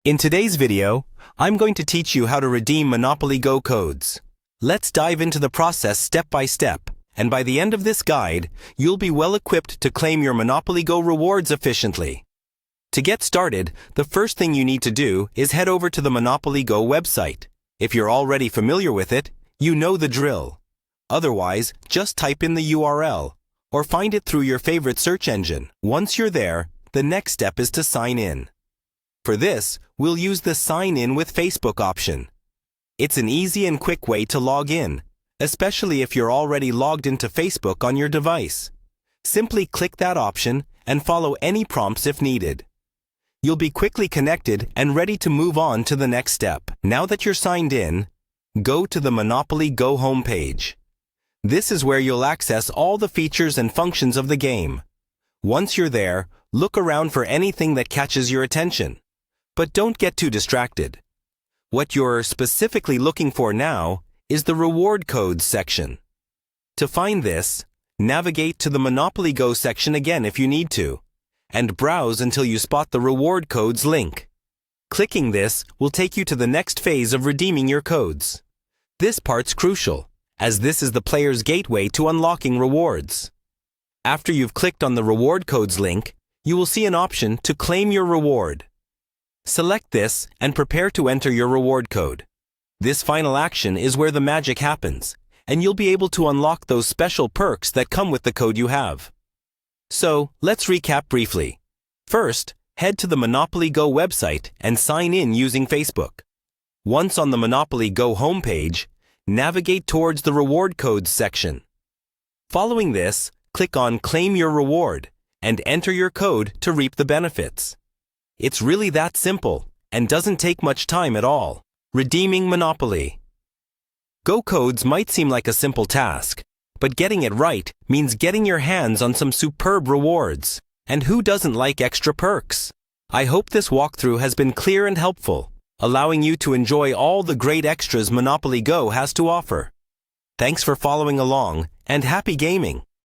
In today's video, I'm going to teach you how to redeem Monopoly Go codes. Let's dive into the process step by step, and by the end of this guide, you'll be well equipped to claim your Monopoly Go rewards efficiently. To get started, the first thing you need to do is head over to the Monopoly Go website. If you're already familiar with it, you know the drill. Otherwise, just type in the URL, or find it through your favorite search engine. Once you're there, the next step is to sign in. For this, we'll use the Sign In with Facebook option. It's an easy and quick way to log in, especially if you're already logged into Facebook on your device. Simply click that option and follow any prompts if needed. You'll be quickly connected and ready to move on to the next step. Now that you're signed in, go to the Monopoly Go homepage. This is where you'll access all the features and functions of the game. Once you're there, look around for anything that catches your attention. But don't get too distracted. What you're specifically looking for now is the Reward Codes section. To find this, navigate to the Monopoly Go section again if you need to, and browse until you spot the Reward Codes link. Clicking this will take you to the next phase of redeeming your codes. This part's crucial, as this is the player's gateway to unlocking rewards. After you've clicked on the Reward Codes link, you will see an option to claim your reward. Select this and prepare to enter your reward code. This final action is where the magic happens, and you'll be able to unlock those special perks that come with the code you have. So, let's recap briefly. First, head to the Monopoly Go website and sign in using Facebook. Once on the Monopoly Go homepage, navigate towards the Reward Codes section. Following this, click on Claim Your Reward and enter your code to reap the benefits. It's really that simple and doesn't take much time at all. Redeeming Monopoly. Go codes might seem like a simple task, but getting it right means getting your hands on some superb rewards. And who doesn't like extra perks? I hope this walkthrough has been clear and helpful, allowing you to enjoy all the great extras Monopoly Go has to offer. Thanks for following along, and happy gaming!